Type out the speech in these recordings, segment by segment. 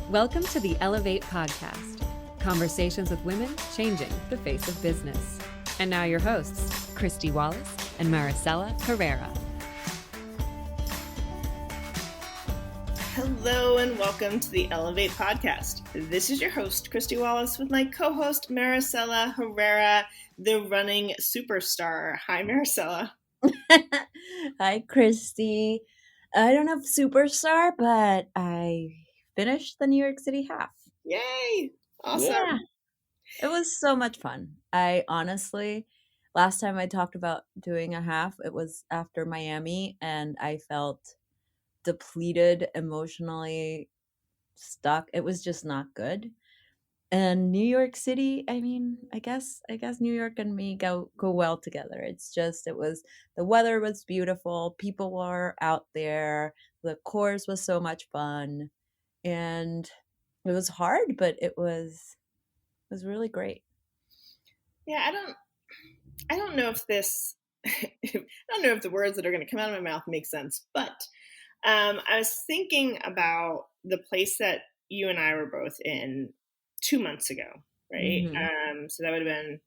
Welcome to the Ellevate podcast, conversations with women changing the face of business. And now your hosts, Kristy, Wallace, and Maricella, Herrera. Hello and welcome to the Ellevate podcast. This is your host, Kristy Wallace, with my co-host, Maricella Herrera, the running superstar. Hi, Maricella. Hi, Kristy. I don't have superstar, but I finished the New York City half. Yay! Awesome. Yeah. It was so much fun. I honestly, last time I talked about doing a half, it was after Miami, and I felt depleted, emotionally stuck. It was just not good. And New York City, I mean, I guess New York and me go well together. The weather was beautiful, people were out there, the course was so much fun, and it was hard, but it was really great. Yeah, I don't know if this, I don't know if the words that are going to come out of my mouth make sense, but I was thinking about the place that you and I were both in 2 months ago, right? Mm-hmm. So that would have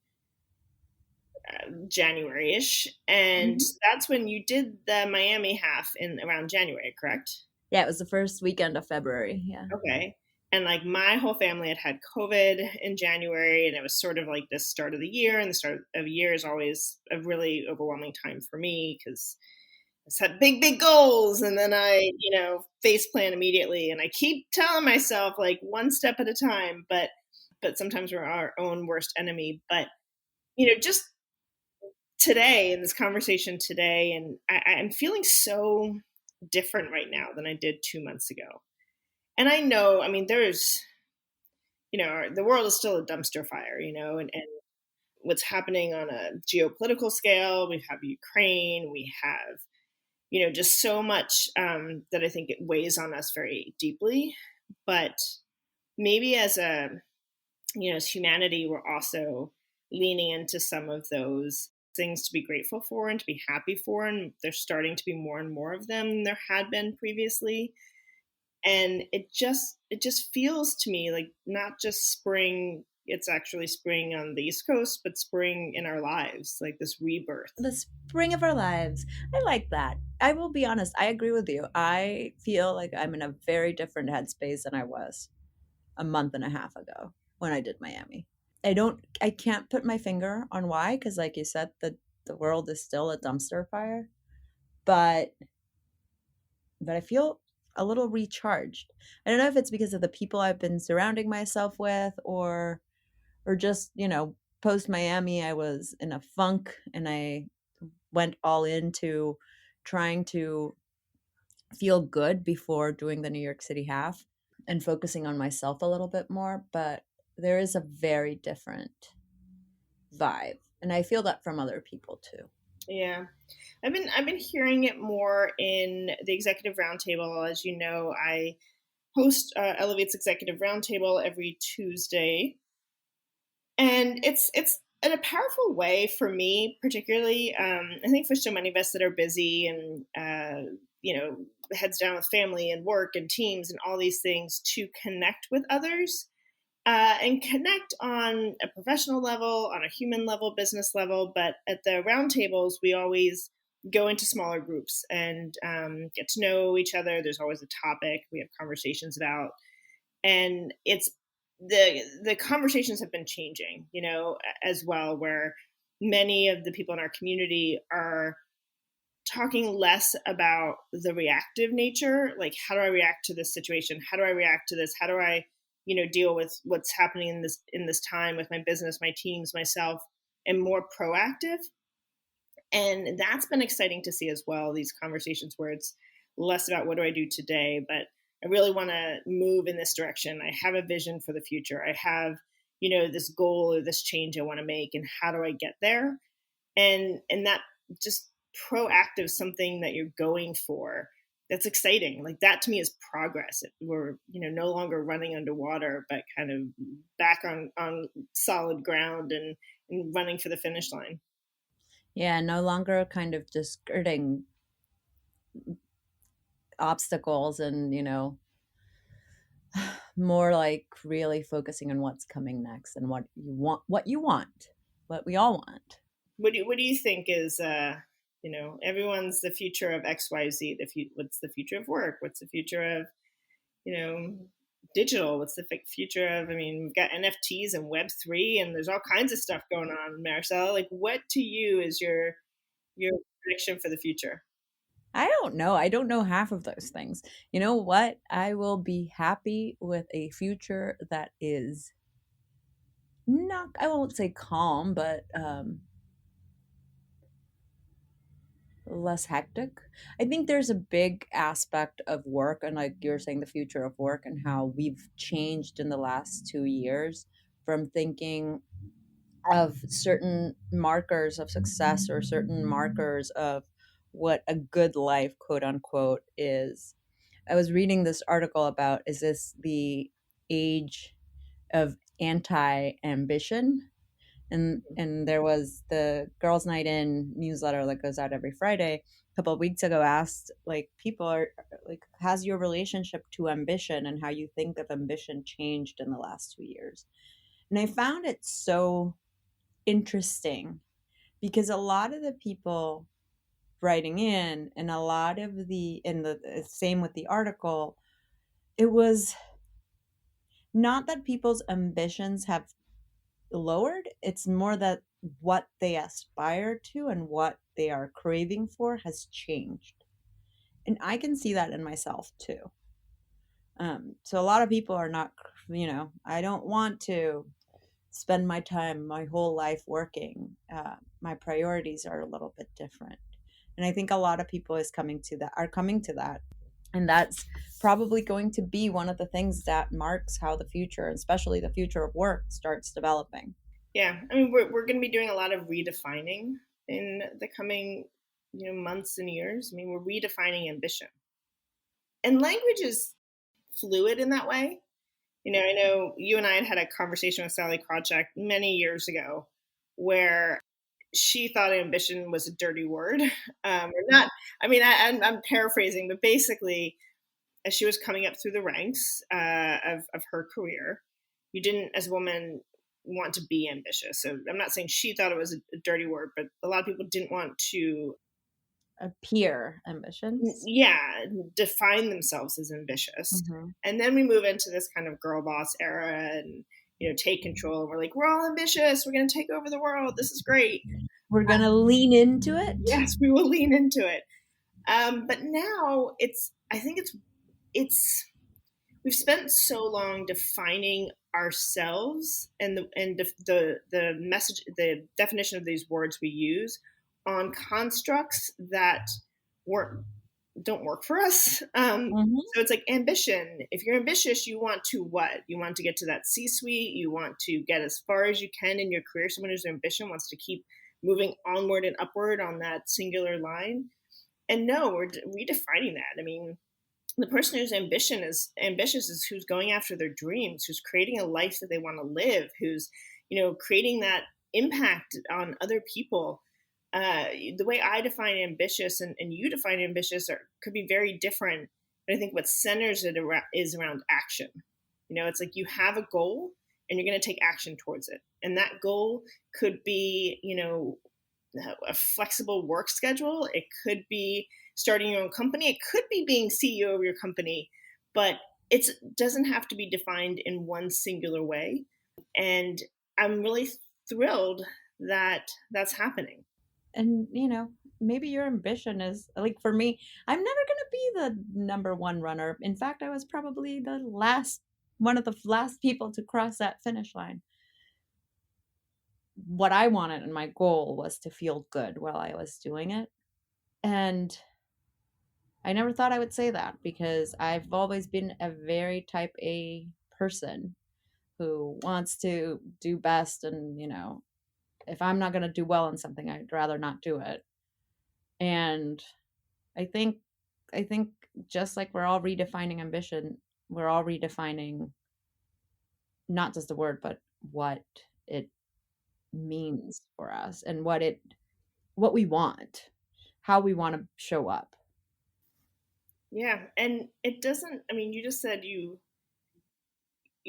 been January-ish, and that's when you did the Miami half in around January, correct? Yeah, it was the first weekend of February. Yeah. Okay. And like my whole family had COVID in January, and it was sort of like this start of the year, and the start of the year is always a really overwhelming time for me because I set big goals, and then I, face plan immediately, and I keep telling myself like one step at a time, but sometimes we're our own worst enemy. But just today in this conversation today, and I'm feeling so different right now than I did 2 months ago. And I know, I mean, there's, the world is still a dumpster fire, and what's happening on a geopolitical scale. We have Ukraine, we have, just so much that I think it weighs on us very deeply. But maybe as as humanity, we're also leaning into some of those things to be grateful for and to be happy for. And there's starting to be more and more of them than there had been previously. And it just feels to me like not just spring, it's actually spring on the East Coast, but spring in our lives, like this rebirth. The spring of our lives. I like that. I will be honest, I agree with you. I feel like I'm in a very different headspace than I was a month and a half ago when I did Miami. I can't put my finger on why, because like you said, the world is still a dumpster fire. But I feel a little recharged. I don't know if it's because of the people I've been surrounding myself with, or just, post Miami, I was in a funk and I went all into trying to feel good before doing the New York City half and focusing on myself a little bit more. But there is a very different vibe, and I feel that from other people too. Yeah, I've been hearing it more in the executive roundtable. As you know, I host Ellevate's executive roundtable every Tuesday, and it's in a powerful way for me, particularly. I think for so many of us that are busy and heads down with family and work and teams and all these things, to connect with others. And connect on a professional level, on a human level, business level. But at the roundtables, we always go into smaller groups and get to know each other. There's always a topic we have conversations about, and it's the conversations have been changing, as well, where many of the people in our community are talking less about the reactive nature, like how do I react to this situation? How do I react to this? How do I deal with what's happening in this time with my business, my teams, myself, and more proactive. And that's been exciting to see as well, these conversations where it's less about what do I do today, but I really want to move in this direction. I have a vision for the future. I have, this goal or this change I want to make, and how do I get there? And that just proactive something that you're going for, that's exciting. Like that to me is progress. We're, no longer running underwater, but kind of back on solid ground and running for the finish line. Yeah, no longer kind of just skirting obstacles and, more like really focusing on what's coming next and what you want, what we all want. What do you think is everyone's the future of XYZ? What's the future of work? What's the future of digital? What's the future of? I mean, we've got NFTs and Web3, and there's all kinds of stuff going on. Maricella, like, what to you is your prediction for the future? I don't know. I don't know half of those things. You know what? I will be happy with a future that is not, I won't say calm, but less hectic. I think there's a big aspect of work, and like you're saying, the future of work and how we've changed in the last 2 years from thinking of certain markers of success or certain markers of what a good life, quote unquote, is. I was reading this article about, is this the age of anti-ambition? And there was the Girls Night In newsletter that goes out every Friday a couple of weeks ago, asked like, people are like, has your relationship to ambition and how you think of ambition changed in the last 2 years? And I found it so interesting because a lot of the people writing in, and a lot of the same with the article, it was not that people's ambitions have lowered, it's more that what they aspire to and what they are craving for has changed. And I can see that in myself too. So a lot of people are not, I don't want to spend my whole life working. My priorities are a little bit different. And I think a lot of people are coming to that. And that's probably going to be one of the things that marks how the future, especially the future of work, starts developing. Yeah, I mean, we're going to be doing a lot of redefining in the coming months and years. I mean, we're redefining ambition, and language is fluid in that way. I know you and I had a conversation with Sally Krawcheck many years ago where she thought ambition was a dirty word. Or not. I mean, I'm paraphrasing, but basically, as she was coming up through the ranks of her career, you didn't, as a woman, want to be ambitious. So I'm not saying she thought it was a dirty word, but a lot of people didn't want to appear ambitious. Yeah, define themselves as ambitious. Mm-hmm. And then we move into this kind of girl boss era and take control. We're like, we're all ambitious. We're going to take over the world. This is great. We're going to lean into it. Yes, we will lean into it. But now I think we've spent so long defining ourselves and the message, the definition of these words we use on constructs that don't work for us. So it's like ambition. If you're ambitious, you want to what? You want to get to that C-suite. You want to get as far as you can in your career. Someone who's ambitious wants to keep moving onward and upward on that singular line. And no, we're redefining that. I mean, the person who's ambitious is who's going after their dreams, who's creating a life that they want to live, who's creating that impact on other people. The way I define ambitious and you define ambitious could be very different. But I think what centers it is around action. It's like you have a goal and you're going to take action towards it. And that goal could be, a flexible work schedule. It could be starting your own company. It could be being CEO of your company, but it doesn't have to be defined in one singular way. And I'm really thrilled that that's happening. And, maybe your ambition is like, for me, I'm never going to be the number one runner. In fact, I was probably one of the last people to cross that finish line. What I wanted and my goal was to feel good while I was doing it. And I never thought I would say that because I've always been a very type A person who wants to do best. And, if I'm not going to do well in something, I'd rather not do it. And I think just like we're all redefining ambition, we're all redefining not just the word, but what it means for us and what we want, how we want to show up. Yeah. And it doesn't, I mean, you just said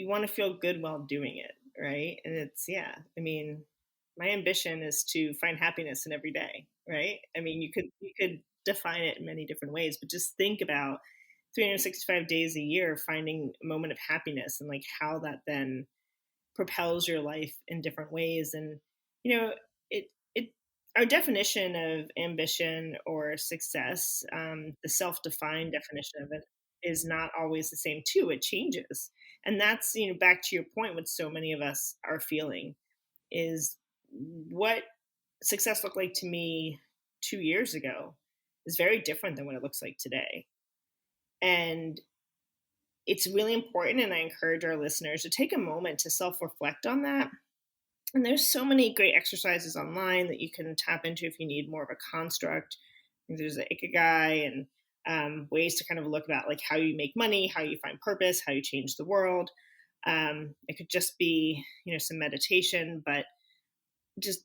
you want to feel good while doing it, right? And it's, yeah, I mean, my ambition is to find happiness in every day, right? I mean, you could define it in many different ways, but just think about 365 days a year finding a moment of happiness and like how that then propels your life in different ways. And you know, it our definition of ambition or success, the self-defined definition of it, is not always the same too. It changes, and that's, back to your point, what so many of us are feeling is what success looked like to me 2 years ago is very different than what it looks like today. And it's really important, and I encourage our listeners to take a moment to self-reflect on that. And there's so many great exercises online that you can tap into if you need more of a construct. There's the Ikigai and ways to kind of look about like how you make money, how you find purpose, how you change the world. It could just be, some meditation, but just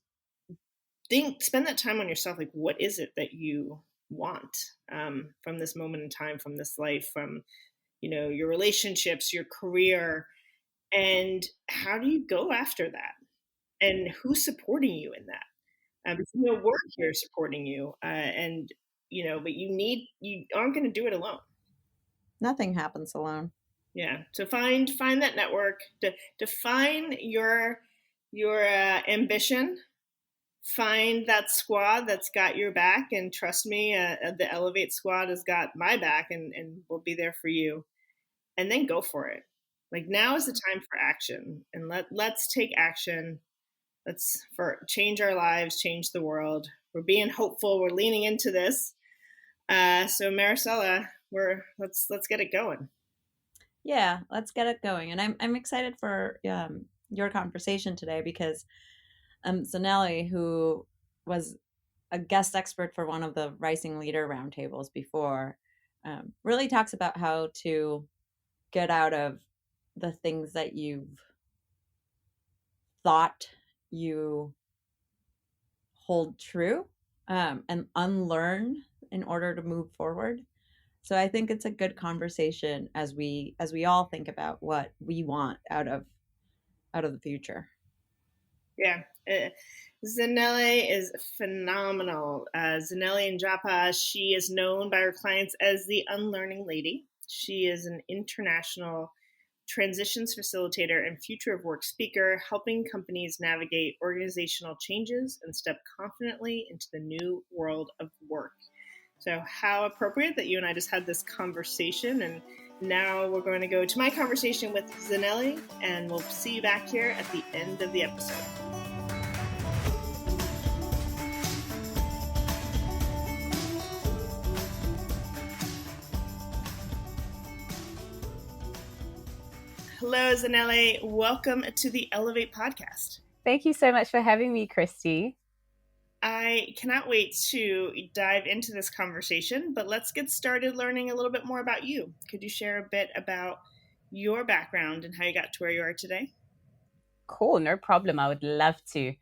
spend that time on yourself. Like, what is it that you want from this moment in time, from this life, from, your relationships, your career, and how do you go after that? And who's supporting you in that? We're here supporting you, and but you aren't going to do it alone. Nothing happens alone. Yeah. So find that network. Define your ambition. Find that squad that's got your back, and trust me, the Ellevate squad has got my back, and will be there for you. And then go for it. Like, now is the time for action, and let's take action. Let's change our lives, change the world. We're being hopeful. We're leaning into this. So Maricella, let's get it going. Yeah, let's get it going. And I'm excited for your conversation today because Zanele, who was a guest expert for one of the Rising Leader roundtables before, really talks about how to get out of the things that you've thought you hold true, and unlearn in order to move forward. So I think it's a good conversation as we all think about what we want out of the future. Yeah. Zanele is phenomenal. Zanele Njapha, she is known by her clients as the Unlearning Lady. She is an international transitions facilitator and future of work speaker, helping companies navigate organizational changes and step confidently into the new world of work. So how appropriate that you and I just had this conversation, and now we're going to go to my conversation with Zanele, and we'll see you back here at the end of the episode. Hello, Zanele. Welcome to the Ellevate podcast. Thank you so much for having me, Kristy. I cannot wait to dive into this conversation, but let's get started learning a little bit more about you. Could you share a bit about your background and how you got to where you are today? Cool, no problem. I would love to.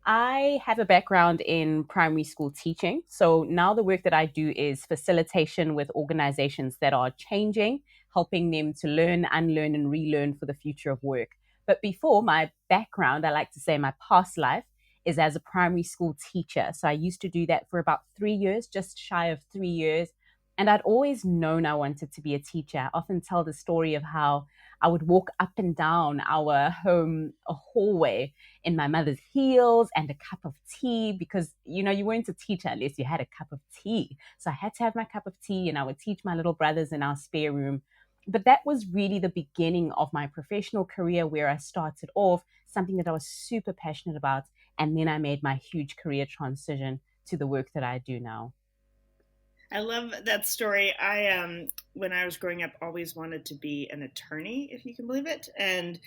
I have a background in primary school teaching. So now the work that I do is facilitation with organizations that are changing, helping them to learn, unlearn, and relearn for the future of work. But before, my background, I like to say my past life, is as a primary school teacher. So I used to do that for about 3 years, just shy of 3 years. And I'd always known I wanted to be a teacher. I often tell the story of how I would walk up and down our home hallway in my mother's heels and a cup of tea, because, you weren't a teacher unless you had a cup of tea. So I had to have my cup of tea, and I would teach my little brothers in our spare room. But that was really the beginning of my professional career, where I started off something that I was super passionate about. And then I made my huge career transition to the work that I do now. I love that story. I, when I was growing up, always wanted to be an attorney, if you can believe it. And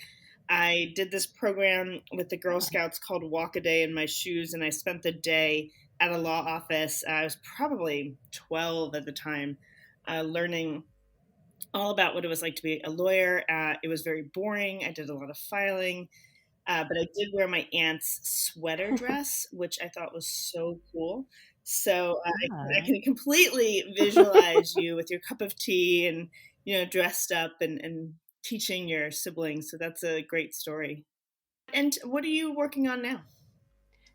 I did this program with the Girl Scouts called Walk a Day in My Shoes, and I spent the day at a law office. I was probably 12 at the time, learning all about what it was like to be a lawyer. It was very boring. I did a lot of filing, but I did wear my aunt's sweater dress, which I thought was so cool. So I can completely visualize you with your cup of tea and, dressed up and teaching your siblings. So that's a great story. And what are you working on now?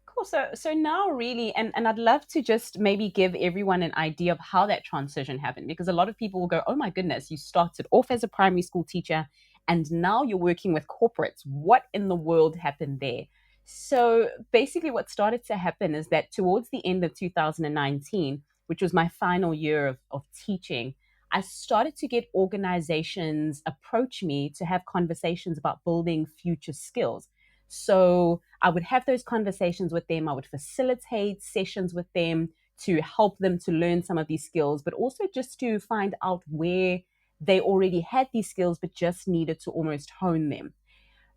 Cool. So now really, and I'd love to just maybe give everyone an idea of how that transition happened, because a lot of people will go, oh my goodness, you started off as a primary school teacher and now you're working with corporates. What in the world happened there? So basically what started to happen is that towards the end of 2019, which was my final year of teaching, I started to get organizations approach me to have conversations about building future skills. So I would have those conversations with them. I would facilitate sessions with them to help them to learn some of these skills, but also just to find out where they already had these skills, but just needed to almost hone them.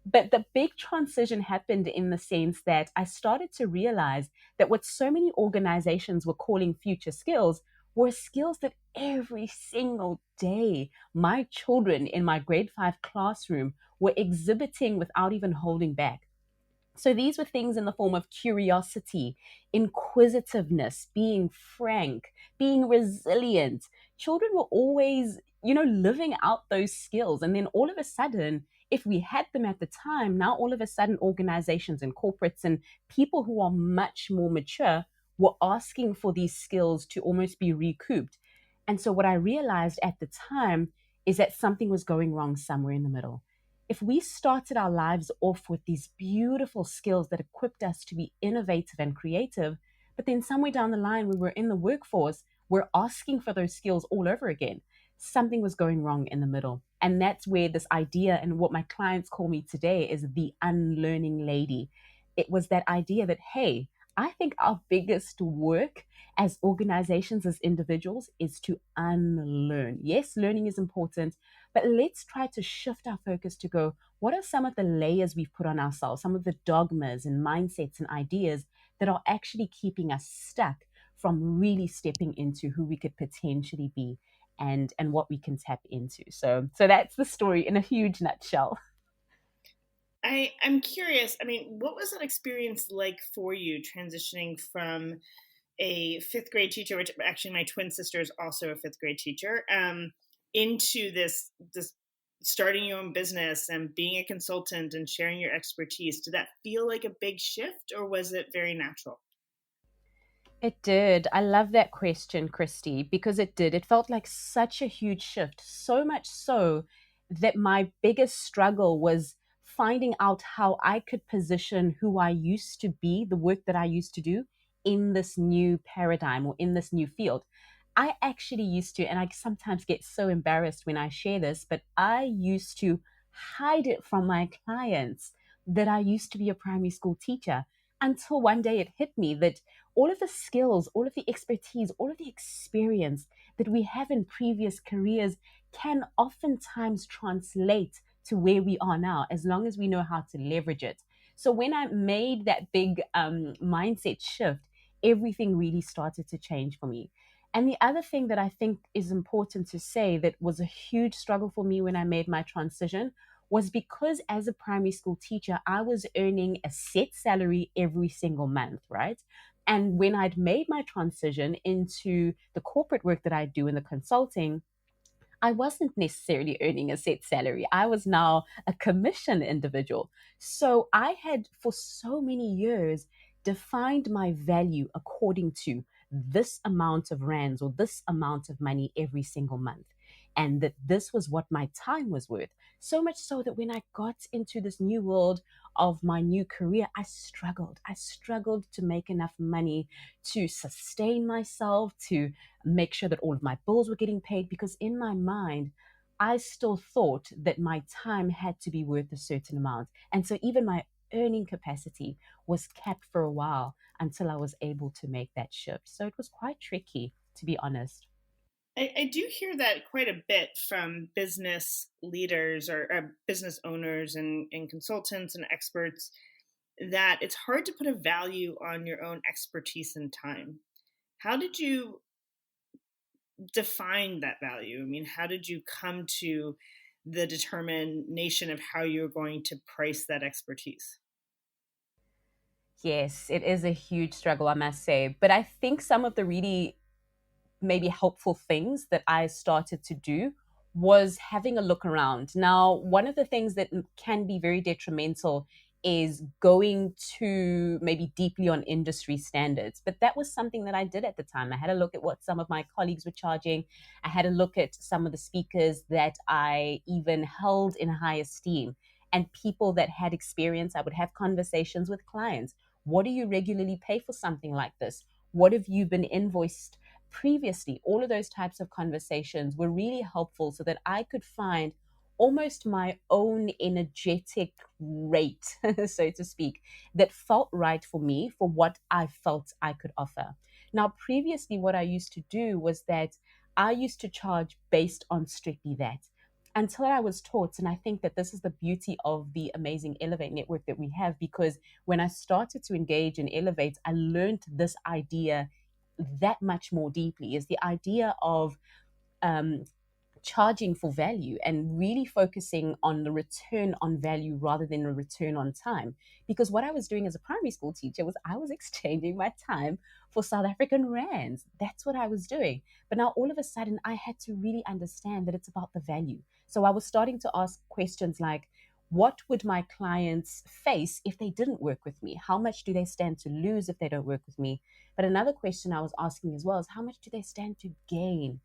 But the big transition happened in the sense that I started to realize that what so many organizations were calling future skills were skills that every single day my children in my grade 5 classroom were exhibiting without even holding back. So these were things in the form of curiosity, inquisitiveness, being frank, being resilient. Children were always, living out those skills. And then all of a sudden, if we had them at the time, now all of a sudden, organizations and corporates and people who are much more mature were asking for these skills to almost be recouped. And so what I realized at the time is that something was going wrong somewhere in the middle. If we started our lives off with these beautiful skills that equipped us to be innovative and creative, but then somewhere down the line, we were in the workforce, we're asking for those skills all over again. Something was going wrong in the middle. And that's where this idea and what my clients call me today is the unlearning lady. It was that idea that, hey, I think our biggest work as organizations, as individuals, is to unlearn. Yes, learning is important, but let's try to shift our focus to go, what are some of the layers we've put on ourselves, some of the dogmas and mindsets and ideas that are actually keeping us stuck from really stepping into who we could potentially be and what we can tap into. So that's the story in a huge nutshell. I'm curious. I mean, what was that experience like for you transitioning from a fifth grade teacher, which actually my twin sister is also a fifth grade teacher, into this starting your own business and being a consultant and sharing your expertise? Did that feel like a big shift, or was it very natural? It did. I love that question, Kristy, because it did. It felt like such a huge shift, so much so that my biggest struggle was finding out how I could position who I used to be, the work that I used to do in this new paradigm or in this new field. I actually used to, and I sometimes get so embarrassed when I share this, but I used to hide it from my clients that I used to be a primary school teacher until one day it hit me that all of the skills, all of the expertise, all of the experience that we have in previous careers can oftentimes translate to where we are now, as long as we know how to leverage it. So when I made that big mindset shift, everything really started to change for me. And the other thing that I think is important to say that was a huge struggle for me when I made my transition was because as a primary school teacher, I was earning a set salary every single month, right? And when I'd made my transition into the corporate work that I do in the consulting, I wasn't necessarily earning a set salary. I was now a commission individual. So I had, for so many years, defined my value according to this amount of rands or this amount of money every single month. And that this was what my time was worth. So much so that when I got into this new world of my new career, I struggled. I struggled to make enough money to sustain myself, to make sure that all of my bills were getting paid, because in my mind, I still thought that my time had to be worth a certain amount. And so even my earning capacity was capped for a while until I was able to make that shift. So it was quite tricky, to be honest. I do hear that quite a bit from business leaders or business owners and consultants and experts, that it's hard to put a value on your own expertise and time. How did you define that value? I mean, how did you come to the determination of how you're going to price that expertise? Yes, it is a huge struggle, I must say. But I think some of the really maybe helpful things that I started to do was having a look around. Now, one of the things that can be very detrimental is going to maybe deeply on industry standards. But that was something that I did at the time. I had a look at what some of my colleagues were charging. I had a look at some of the speakers that I even held in high esteem and people that had experience. I would have conversations with clients. What do you regularly pay for something like this? What have you been invoiced previously? All of those types of conversations were really helpful so that I could find almost my own energetic rate, so to speak, that felt right for me for what I felt I could offer. Now, previously, what I used to do was that I used to charge based on strictly that until I was taught. And I think that this is the beauty of the amazing Ellevate network that we have, because when I started to engage in Ellevate, I learned this idea that much more deeply, is the idea of um, charging for value and really focusing on the return on value rather than a return on time. Because what I was doing as a primary school teacher was I was exchanging my time for South African rands. That's what I was doing. But now all of a sudden I had to really understand that it's about the value. So I was starting to ask questions like, what would my clients face if they didn't work with me? How much do they stand to lose if they don't work with me? But another question I was asking as well is, how much do they stand to gain?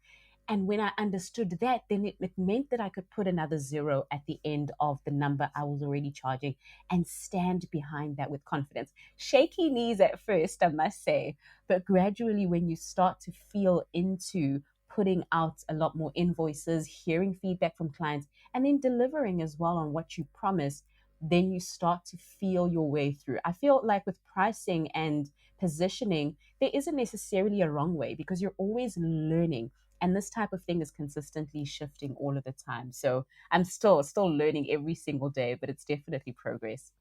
And when I understood that, then it meant that I could put another zero at the end of the number I was already charging and stand behind that with confidence. Shaky knees at first, I must say, but gradually, when you start to feel into putting out a lot more invoices, hearing feedback from clients, and then delivering as well on what you promise, then you start to feel your way through. I feel like with pricing and positioning, there isn't necessarily a wrong way because you're always learning, and this type of thing is consistently shifting all of the time. So I'm still learning every single day, but it's definitely progress.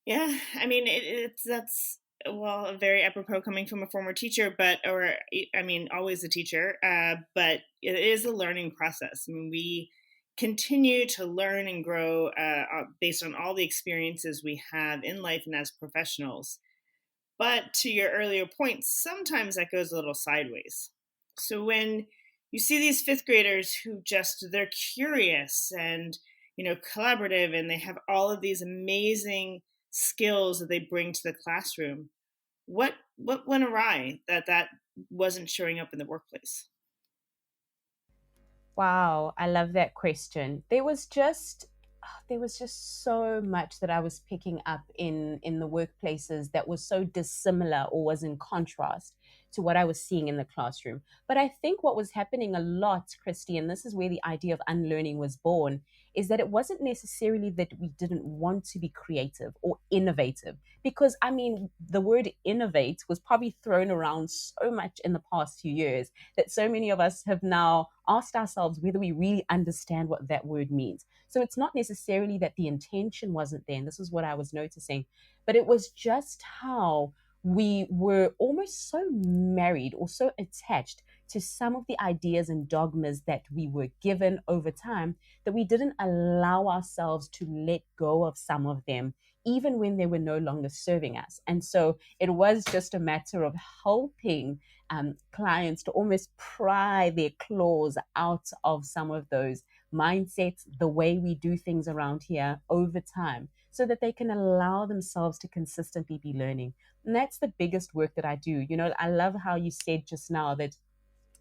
Yeah, I mean, it's that's well, very apropos coming from a former teacher, but or I mean, always a teacher, but it is a learning process. I mean, we continue to learn and grow based on all the experiences we have in life and as professionals. But to your earlier point, sometimes that goes a little sideways. So when you see these fifth graders who just they're curious and collaborative, and they have all of these amazing skills that they bring to the classroom, what went awry that wasn't showing up in the workplace? Wow, I love that question. There was just so much that I was picking up in the workplaces that was so dissimilar or was in contrast to what I was seeing in the classroom. But I think what was happening a lot, Kristy, and this is where the idea of unlearning was born, is that it wasn't necessarily that we didn't want to be creative or innovative. Because I mean, the word innovate was probably thrown around so much in the past few years that so many of us have now asked ourselves whether we really understand what that word means. So it's not necessarily that the intention wasn't there, and this is what I was noticing, but it was just how we were almost so married or so attached to some of the ideas and dogmas that we were given over time that we didn't allow ourselves to let go of some of them, even when they were no longer serving us. And so it was just a matter of helping clients to almost pry their claws out of some of those mindsets, the way we do things around here over time, so that they can allow themselves to consistently be learning. And that's the biggest work that I do. I love how you said just now that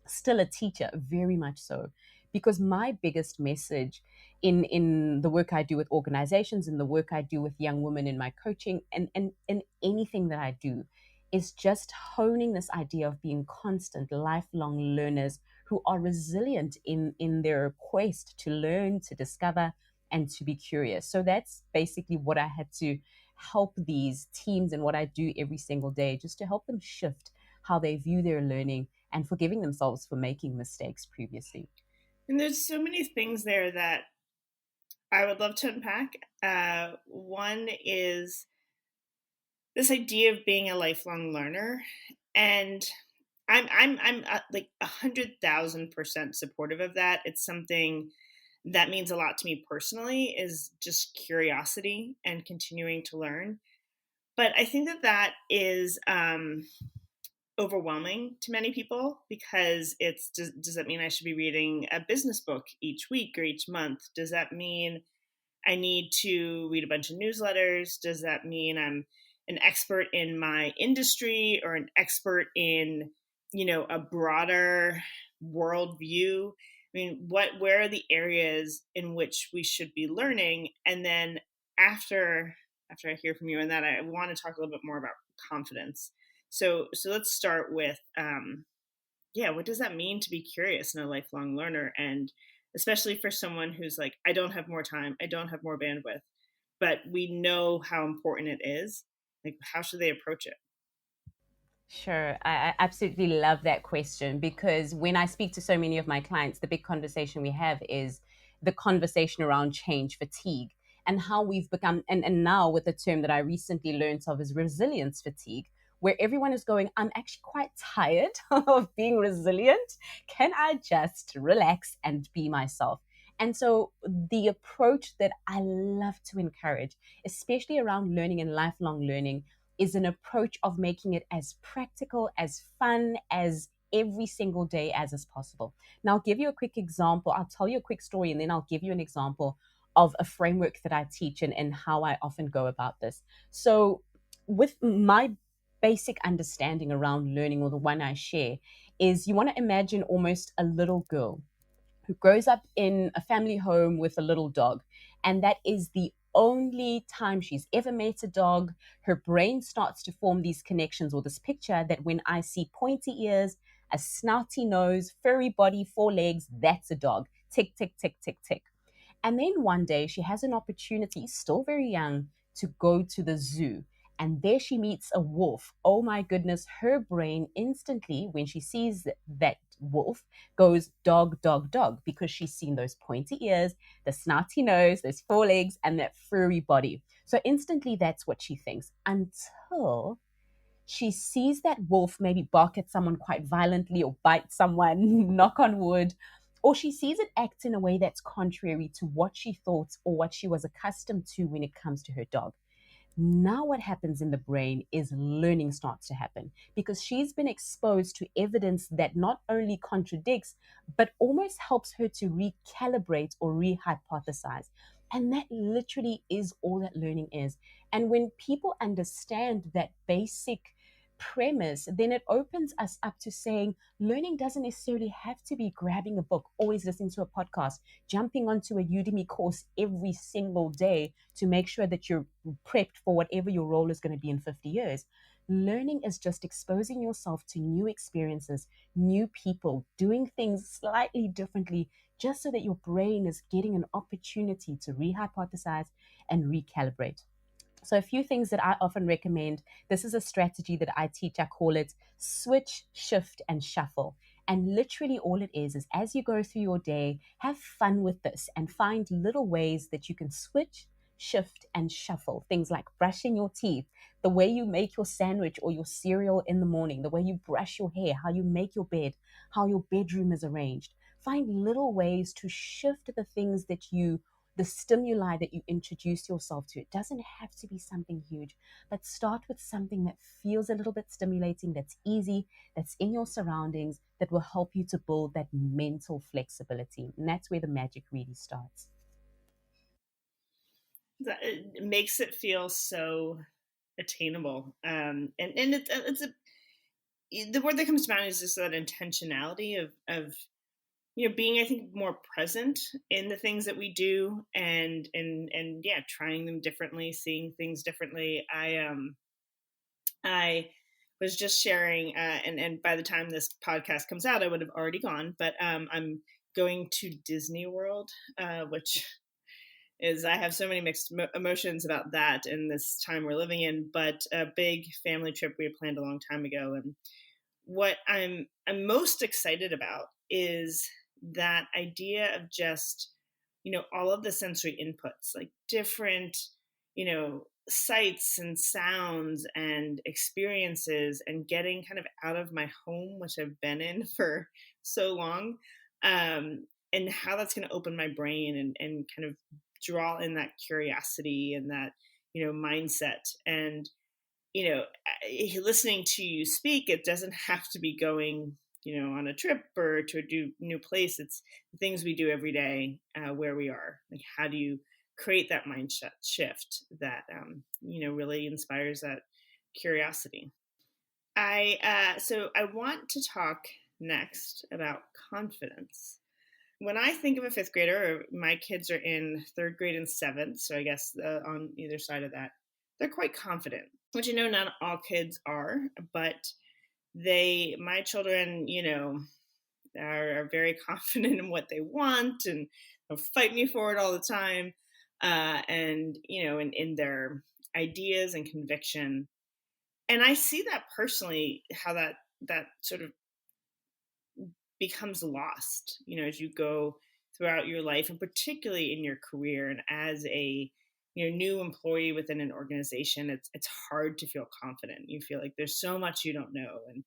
still a teacher, very much so, because my biggest message in the work I do with organizations and the work I do with young women in my coaching and anything that I do is just honing this idea of being constant lifelong learners who are resilient in their quest to learn, to discover, and to be curious. So that's basically what I had to help these teams and what I do every single day, just to help them shift how they view their learning and forgiving themselves for making mistakes previously. And there's so many things there that I would love to unpack. One is this idea of being a lifelong learner, and I'm like 100,000% supportive of that. It's something that means a lot to me personally, is just curiosity and continuing to learn. But I think that is overwhelming to many people, because does that mean I should be reading a business book each week or each month? Does that mean I need to read a bunch of newsletters? Does that mean I'm an expert in my industry or an expert in, a broader worldview? I mean, where are the areas in which we should be learning? And then after I hear from you on that, I want to talk a little bit more about confidence. So let's start with, what does that mean to be curious and a lifelong learner? And especially for someone who's like, I don't have more time, I don't have more bandwidth, but we know how important it is. Like, how should they approach it? Sure. I absolutely love that question, because when I speak to so many of my clients, the big conversation we have is the conversation around change fatigue, and how we've become, and now with the term that I recently learned of is resilience fatigue, where everyone is going, I'm actually quite tired of being resilient. Can I just relax and be myself? And so the approach that I love to encourage, especially around learning and lifelong learning, is an approach of making it as practical, as fun, as every single day as is possible. Now, I'll give you a quick example. I'll tell you a quick story, and then I'll give you an example of a framework that I teach, and how I often go about this. So, with my basic understanding around learning, or the one I share, is you want to imagine almost a little girl who grows up in a family home with a little dog. And that is the only time she's ever met a dog. Her brain starts to form these connections, or this picture that when I see pointy ears, a snouty nose, furry body, four legs, that's a dog. Tick, tick, tick, tick, tick. And then one day she has an opportunity, still very young, to go to the zoo. And there she meets a wolf. Oh my goodness, her brain instantly, when she sees that wolf, goes dog, dog, dog, because she's seen those pointy ears, the snouty nose, those forelegs, and that furry body. So instantly that's what she thinks, until she sees that wolf maybe bark at someone quite violently, or bite someone, knock on wood, or she sees it act in a way that's contrary to what she thought or what she was accustomed to when it comes to her dog. Now, what happens in the brain is learning starts to happen, because she's been exposed to evidence that not only contradicts, but almost helps her to recalibrate or rehypothesize. And that literally is all that learning is. And when people understand that basic premise, then it opens us up to saying learning doesn't necessarily have to be grabbing a book, always listening to a podcast, jumping onto a Udemy course every single day to make sure that you're prepped for whatever your role is going to be in 50 years. Learning is just exposing yourself to new experiences, new people, doing things slightly differently, just so that your brain is getting an opportunity to rehypothesize and recalibrate. So, a few things that I often recommend. This is a strategy that I teach. I call it switch, shift, and shuffle. And literally, all it is as you go through your day, have fun with this and find little ways that you can switch, shift, and shuffle. Things like brushing your teeth, the way you make your sandwich or your cereal in the morning, the way you brush your hair, how you make your bed, how your bedroom is arranged. Find little ways to shift the stimuli that you introduce yourself to. It doesn't have to be something huge, but start with something that feels a little bit stimulating, that's easy, that's in your surroundings, that will help you to build that mental flexibility. And that's where the magic really starts. It makes it feel so attainable. And it's the word that comes to mind is just that intentionality of being, I think, more present in the things that we do, and trying them differently, seeing things differently. I was just sharing, and by the time this podcast comes out, I would have already gone, but I'm going to Disney World, which is, I have so many mixed emotions about that in this time we're living in, but a big family trip we had planned a long time ago. And what I'm most excited about is that idea of just, all of the sensory inputs, like different, sights and sounds and experiences, and getting kind of out of my home, which I've been in for so long, and how that's going to open my brain, and kind of draw in that curiosity and that, mindset. And listening to you speak, it doesn't have to be going, on a trip or to a new place. It's the things we do every day where we are. Like, how do you create that mindset shift that, really inspires that curiosity? So I want to talk next about confidence. When I think of a fifth grader, my kids are in third grade and seventh, so I guess on either side of that, they're quite confident, which not all kids are, but my children, are very confident in what they want, and they'll fight me for it all the time, and in their ideas and conviction. And I see that personally, how that sort of becomes lost, as you go throughout your life, and particularly in your career. And as a new employee within an organization, it's hard to feel confident. You feel like there's so much you don't know, and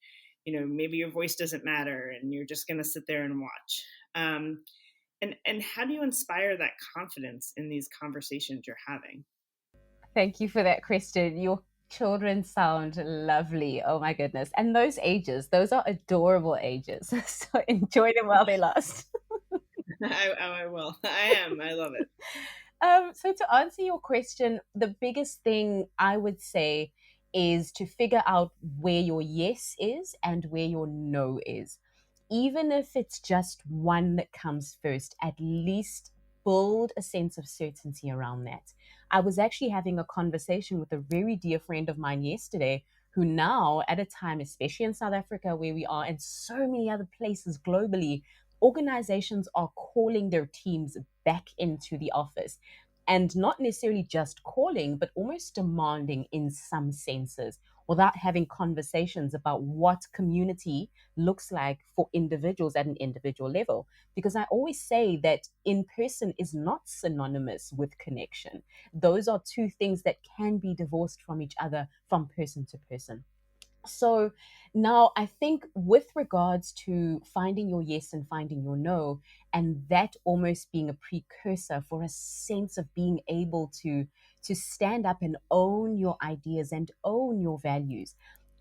maybe your voice doesn't matter, and you're just going to sit there and watch. And how do you inspire that confidence in these conversations you're having? Thank you for that, Kristen. Your children sound lovely. Oh my goodness. And those ages, those are adorable ages. So enjoy them while they last. I will. I love it. So to answer your question, the biggest thing I would say is to figure out where your yes is and where your no is. Even if it's just one that comes first, at least build a sense of certainty around that. I was actually having a conversation with a very dear friend of mine yesterday, who now, at a time, especially in South Africa, where we are, and so many other places globally, organizations are calling their teams back into the office, and not necessarily just calling, but almost demanding in some senses, without having conversations about what community looks like for individuals at an individual level. Because I always say that in person is not synonymous with connection. Those are two things that can be divorced from each other from person to person. So now I think, with regards to finding your yes and finding your no, and that almost being a precursor for a sense of being able to stand up and own your ideas and own your values.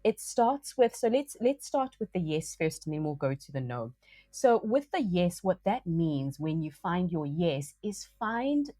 It starts with, so let's start with the yes first, and then we'll go to the no. So with the yes, what that means when you find your yes is find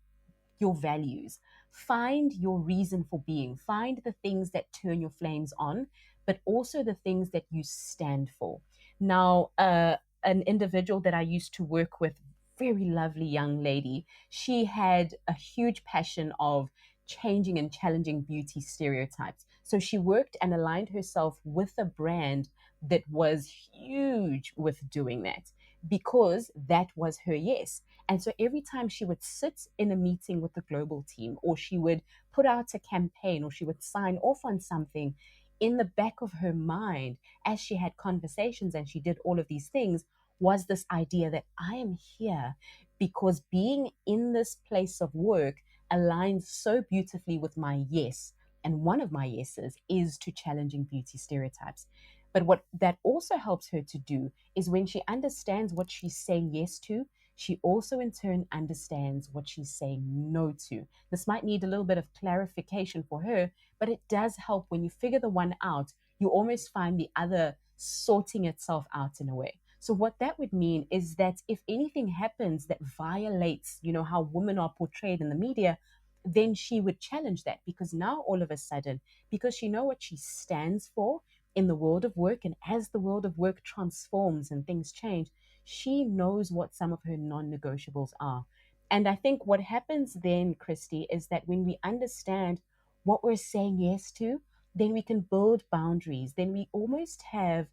your values, find your reason for being, find the things that turn your flames on, but also the things that you stand for. Now, an individual that I used to work with, very lovely young lady, she had a huge passion of changing and challenging beauty stereotypes. So she worked and aligned herself with a brand that was huge with doing that, because that was her yes. And so every time she would sit in a meeting with the global team, or she would put out a campaign, or she would sign off on something, in the back of her mind, as she had conversations and she did all of these things, was this idea that I am here because being in this place of work aligns so beautifully with my yes. And one of my yeses is to challenging beauty stereotypes. But what that also helps her to do is, when she understands what she's saying yes to, she also in turn understands what she's saying no to. This might need a little bit of clarification for her, but it does help. When you figure the one out, you almost find the other sorting itself out in a way. So what that would mean is that if anything happens that violates, how women are portrayed in the media, then she would challenge that, because now all of a sudden, because she knows what she stands for in the world of work, and as the world of work transforms and things change, she knows what some of her non-negotiables are. And I think what happens then, Kristy, is that when we understand what we're saying yes to, then we can build boundaries. Then we almost have,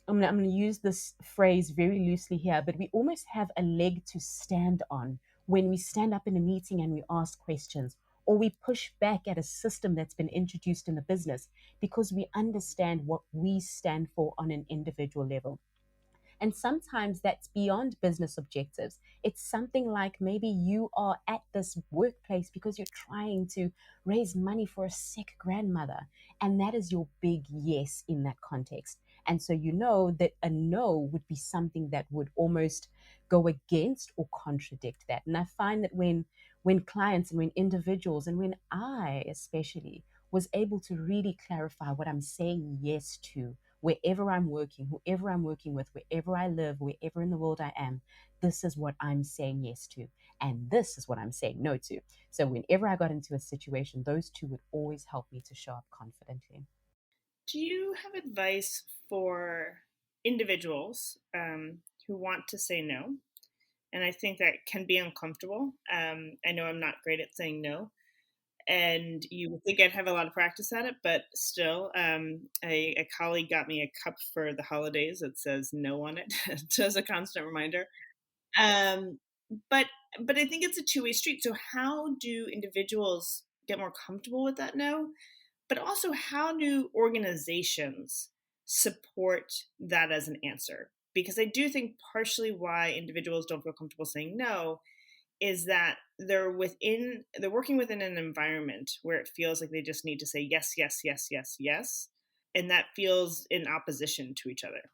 I'm going to use this phrase very loosely here, but we almost have a leg to stand on when we stand up in a meeting and we ask questions, or we push back at a system that's been introduced in the business, because we understand what we stand for on an individual level. And sometimes that's beyond business objectives. It's something like, maybe you are at this workplace because you're trying to raise money for a sick grandmother. And that is your big yes in that context. And so you know that a no would be something that would almost go against or contradict that. And I find that when clients and when individuals, and when I especially, was able to really clarify what I'm saying yes to wherever I'm working, whoever I'm working with, wherever I live, wherever in the world I am. This is what I'm saying yes to, and this is what I'm saying no to. So whenever I got into a situation, those two would always help me to show up confidently. Do you have advice for individuals who want to say no? And I think that can be uncomfortable. I know I'm not great at saying no, and you would think I'd have a lot of practice at it, but still, a colleague got me a cup for the holidays that says no on it, as a constant reminder. Um, but but I think it's a two-way street. So how do individuals get more comfortable with that no? But also, how do organizations support that as an answer? Because I do think partially why individuals don't feel comfortable saying no is that they're working within an environment where it feels like they just need to say yes, yes, yes, yes, yes, and that feels in opposition to each other.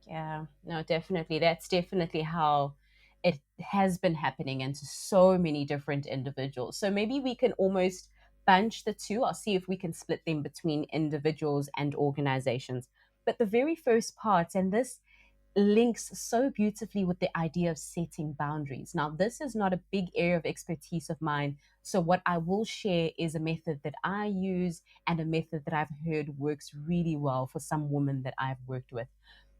Yeah, no, definitely. That's definitely how it has been happening into so many different individuals. So maybe we can almost bunch the two. I'll see if we can split them between individuals and organizations. But the very first part, and this links so beautifully with the idea of setting boundaries. Now, this is not a big area of expertise of mine. So, what I will share is a method that I use and a method that I've heard works really well for some women that I've worked with.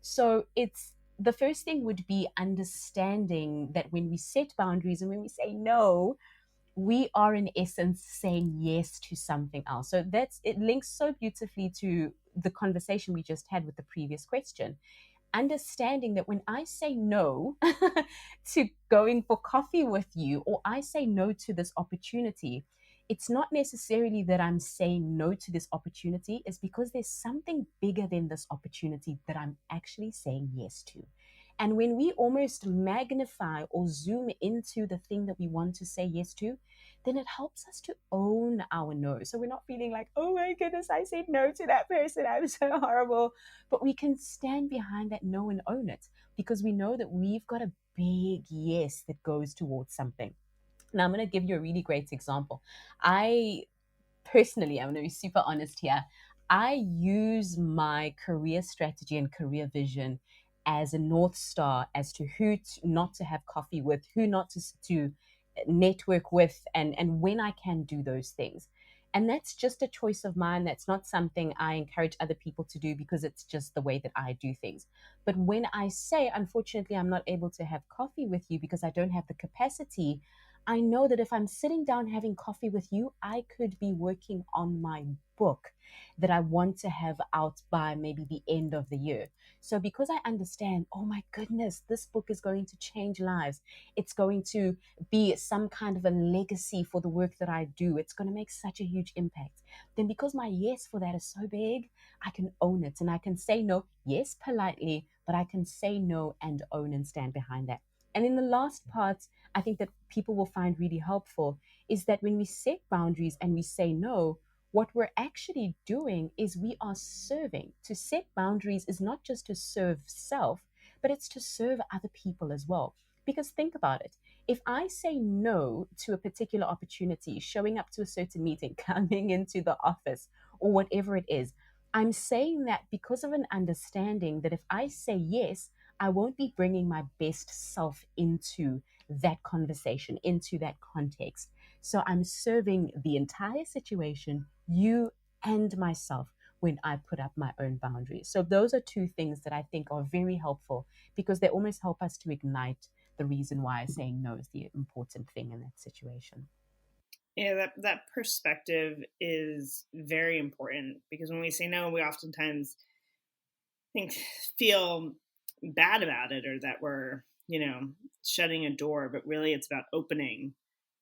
So, it's the first thing would be understanding that when we set boundaries and when we say no, we are in essence saying yes to something else. So that's it links so beautifully to the conversation we just had with the previous question, understanding that when I say no to going for coffee with you, or I say no to this opportunity, it's not necessarily that I'm saying no to this opportunity, it's because there's something bigger than this opportunity that I'm actually saying yes to. And when we almost magnify or zoom into the thing that we want to say yes to, then it helps us to own our no. So we're not feeling like, oh my goodness, I said no to that person. I'm so horrible. But we can stand behind that no and own it because we know that we've got a big yes that goes towards something. Now, I'm going to give you a really great example. I personally, I'm going to be super honest here. I use my career strategy and career vision as a North Star as to who not to have coffee with, who not to network with, and when I can do those things. And that's just a choice of mine. That's not something I encourage other people to do because it's just the way that I do things. But when I say, unfortunately, I'm not able to have coffee with you because I don't have the capacity, I know that if I'm sitting down having coffee with you, I could be working on my book that I want to have out by maybe the end of the year. So, because I understand, oh my goodness, this book is going to change lives, it's going to be some kind of a legacy for the work that I do, it's going to make such a huge impact. Then, because my yes for that is so big, I can own it and I can say no, yes, politely, but I can say no and own and stand behind that. And in the last part, I think that people will find really helpful is that when we set boundaries and we say no, what we're actually doing is we are serving. To set boundaries is not just to serve self, but it's to serve other people as well. Because think about it. If I say no to a particular opportunity, showing up to a certain meeting, coming into the office, or whatever it is, I'm saying that because of an understanding that if I say yes, I won't be bringing my best self into that conversation, into that context. So I'm serving the entire situation, you and myself, when I put up my own boundaries. So those are two things that I think are very helpful because they almost help us to ignite the reason why saying no is the important thing in that situation. Yeah, that perspective is very important because when we say no, we oftentimes think feel bad about it or that we're shutting a door, but really it's about opening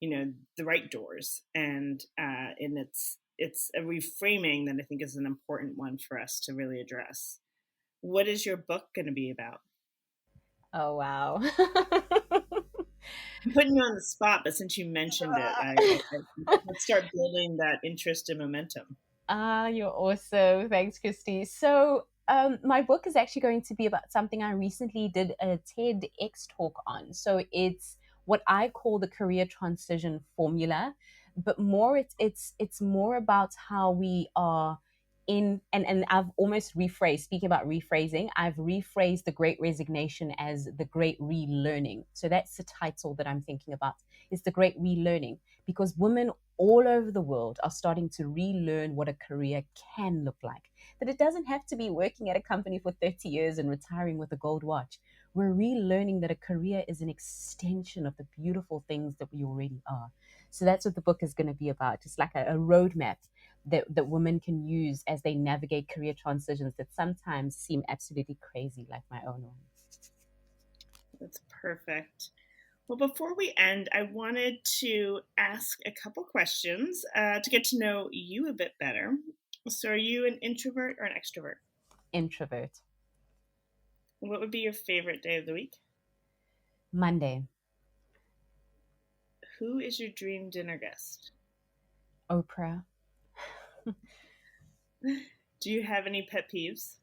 the right doors, and it's a reframing that I think is an important one for us to really address. What is your book going to be about? Oh, wow. I'm putting you on the spot, but since you mentioned it, let's start building that interest and momentum. Ah, you're awesome. Thanks, Kristy. So, my book is actually going to be about something I recently did a TEDx talk on. So, it's what I call the career transition formula. but more it's more about how we are in, and I've almost rephrased, speaking about rephrasing, I've rephrased the great resignation as the great relearning. So that's the title that I'm thinking about, is the great relearning, because women all over the world are starting to relearn what a career can look like, that it doesn't have to be working at a company for 30 years and retiring with a gold watch. We're relearning that a career is an extension of the beautiful things that we already are. So that's what the book is going to be about, just like a roadmap that women can use as they navigate career transitions that sometimes seem absolutely crazy, like my own one. That's perfect. Well, before we end, I wanted to ask a couple questions to get to know you a bit better. So, are you an introvert or an extrovert? Introvert. What would be your favorite day of the week? Monday. Who is your dream dinner guest? Oprah. Do you have any pet peeves?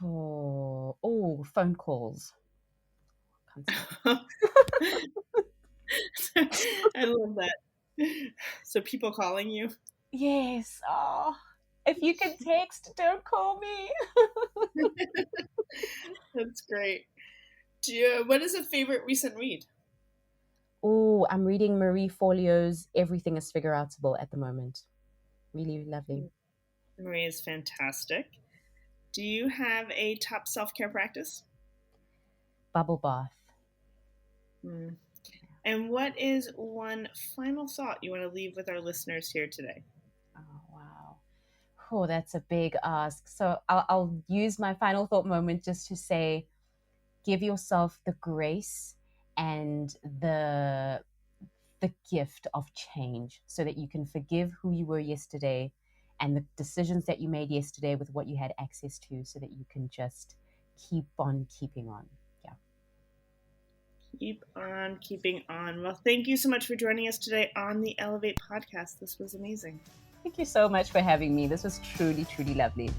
Oh, phone calls. I love that. So people calling you? Yes. Oh, if you can text, don't call me. That's great. What is a favorite recent read? Oh, I'm reading Marie Forleo's Everything is Figureoutable at the moment. Really lovely. Marie is fantastic. Do you have a top self-care practice? Bubble bath. And what is one final thought you want to leave with our listeners here today? Oh, wow. Oh, that's a big ask. So I'll use my final thought moment just to say, give yourself the grace and the gift of change, so that you can forgive who you were yesterday and the decisions that you made yesterday with what you had access to, so that you can just keep on keeping on. Yeah. Keep on keeping on. Well, thank you so much for joining us today on the Ellevate podcast. This was amazing. Thank you so much for having me. This was truly, truly lovely.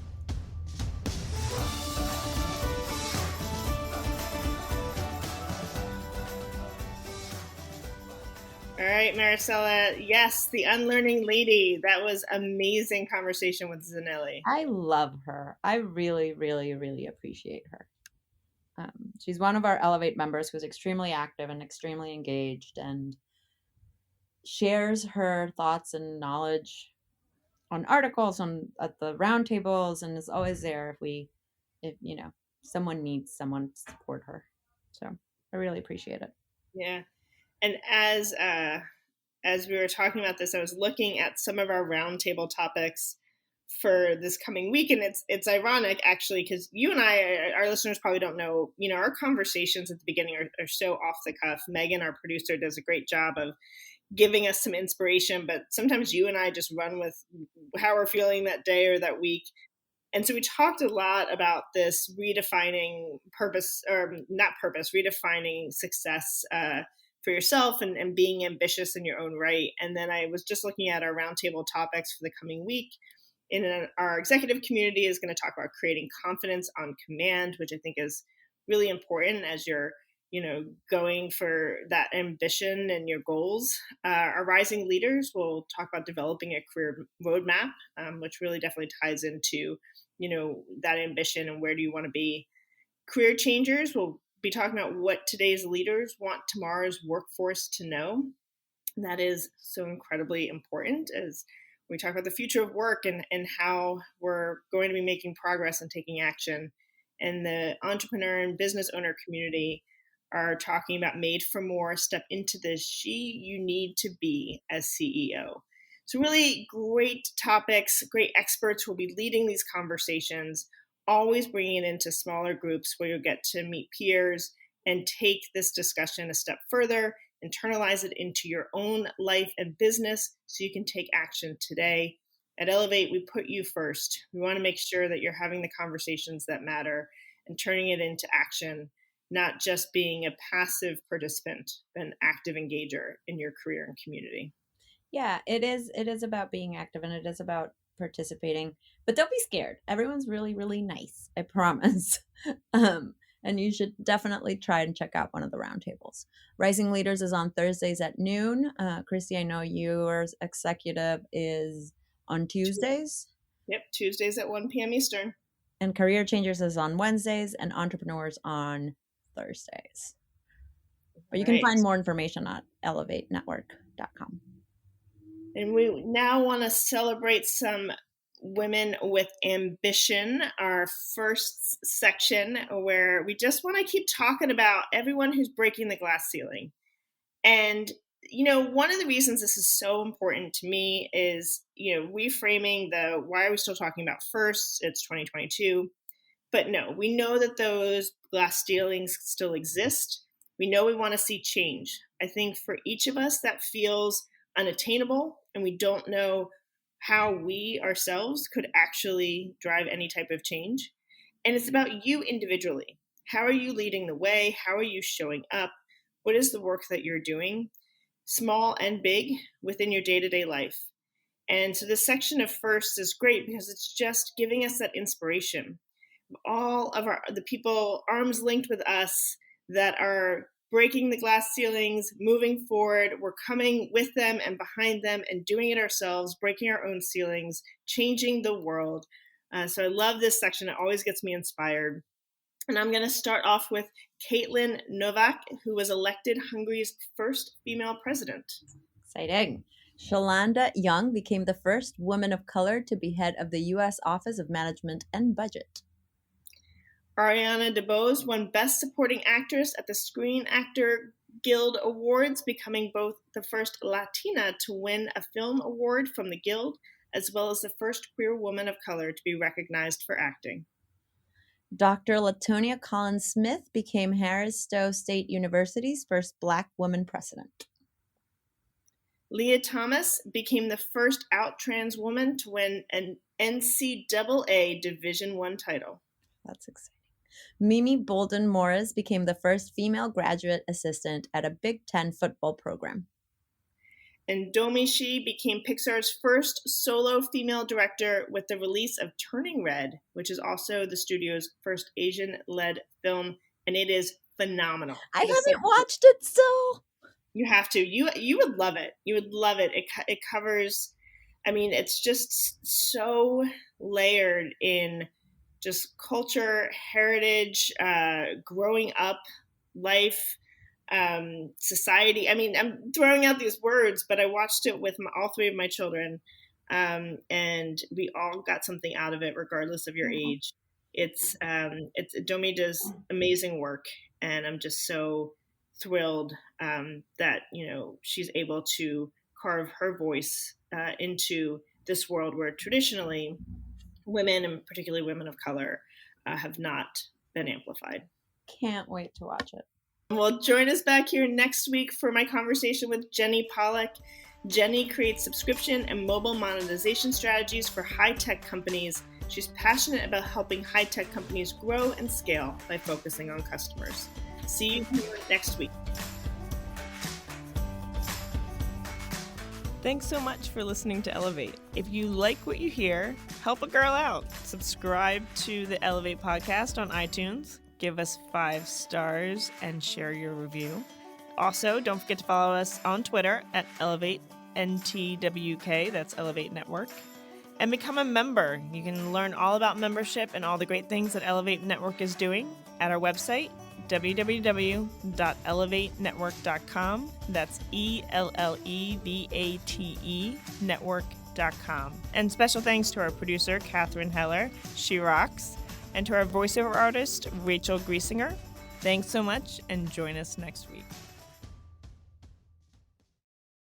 All right, Maricella. Yes, the Unlearning lady. That was amazing conversation with Zanele. I love her. I really, really, really appreciate her. She's one of our Ellevate members who's extremely active and extremely engaged and shares her thoughts and knowledge on articles on at the roundtables, and is always there if someone needs someone to support her. So I really appreciate it. Yeah, and as we were talking about this, I was looking at some of our roundtable topics for this coming week, and it's ironic actually, because you and I, our listeners probably don't know, our conversations at the beginning are so off the cuff. Megan, our producer, does a great job of giving us some inspiration, but sometimes you and I just run with how we're feeling that day or that week. And so we talked a lot about this redefining purpose, or not purpose, redefining success for yourself, and being ambitious in your own right. And then I was just looking at our roundtable topics for the coming week. Our executive community is going to talk about creating confidence on command, which I think is really important as you're going for that ambition and your goals. Our rising leaders will talk about developing a career roadmap, which really definitely ties into that ambition and where do you want to be. Career changers will be talking about what today's leaders want tomorrow's workforce to know. And that is so incredibly important as we talk about the future of work, and how we're going to be making progress and taking action. And the entrepreneur and business owner community are talking about made for more, step into the she you need to be as CEO. So really great topics, great experts will be leading these conversations, always bringing it into smaller groups where you'll get to meet peers and take this discussion a step further, internalize it into your own life and business so you can take action today. At Ellevate, we put you first. We want to make sure that you're having the conversations that matter and turning it into action, not just being a passive participant, but an active engager in your career and community. Yeah, it is about being active, and it is about participating, but don't be scared. Everyone's really, really nice, I promise. And you should definitely try and check out one of the roundtables. Rising Leaders is on Thursdays at noon. Kristy, I know your executive is on Tuesdays. Yep, Tuesdays at 1 p.m. Eastern. And Career Changers is on Wednesdays and Entrepreneurs on Thursdays. But you can find more information at ellevatenetwork.com. And we now want to celebrate some women with ambition, our first section, where we just want to keep talking about everyone who's breaking the glass ceiling. And, one of the reasons this is so important to me is, reframing why are we still talking about firsts? It's 2022. But no, we know that those glass ceilings still exist. We know we want to see change. I think for each of us that feels unattainable, and we don't know how we ourselves could actually drive any type of change. And it's about you individually. How are you leading the way? How are you showing up? What is the work that you're doing, small and big, within your day-to-day life? And so this section of first is great because it's just giving us that inspiration. All of the people arms linked with us that are breaking the glass ceilings, moving forward. We're coming with them and behind them and doing it ourselves, breaking our own ceilings, changing the world. So I love this section. It always gets me inspired. And I'm going to start off with Caitlin Novak, who was elected Hungary's first female president. Exciting. Shalanda Young became the first woman of color to be head of the U.S. Office of Management and Budget. Ariana DeBose won Best Supporting Actress at the Screen Actor Guild Awards, becoming both the first Latina to win a film award from the Guild, as well as the first queer woman of color to be recognized for acting. Dr. Latonia Collins Smith became Harris-Stowe State University's first Black woman president. Leah Thomas became the first out trans woman to win an NCAA Division I title. That's exciting. Mimi Bolden Morris became the first female graduate assistant at a Big Ten football program. And Domi Shi became Pixar's first solo female director with the release of Turning Red, which is also the studio's first Asian-led film, and it is phenomenal. I haven't watched it still. You have to. You would love it. You would love it. It covers, it's just so layered in just culture, heritage, growing up, life, society. I'm throwing out these words, but I watched it with all three of my children, and we all got something out of it, regardless of your age. It's Domi does amazing work, and I'm just so thrilled that she's able to carve her voice into this world where traditionally women, and particularly women of color, have not been amplified. Can't wait to watch it. Well, join us back here next week for my conversation with Jenny Pollack. Jenny creates subscription and mobile monetization strategies for high-tech companies. She's passionate about helping high-tech companies grow and scale by focusing on customers. See you here next week. Thanks so much for listening to Ellevate. If you like what you hear, help a girl out. Subscribe to the Ellevate podcast on iTunes. Give us 5 stars and share your review. Also, don't forget to follow us on Twitter at EllevateNTWK, that's Ellevate Network, and become a member. You can learn all about membership and all the great things that Ellevate Network is doing at our website, www.ellevatenetwork.com. That's ELLEVATE network.com. And special thanks to our producer, Catherine Heller. She rocks. And to our voiceover artist, Rachel Griesinger. Thanks so much, and join us next week.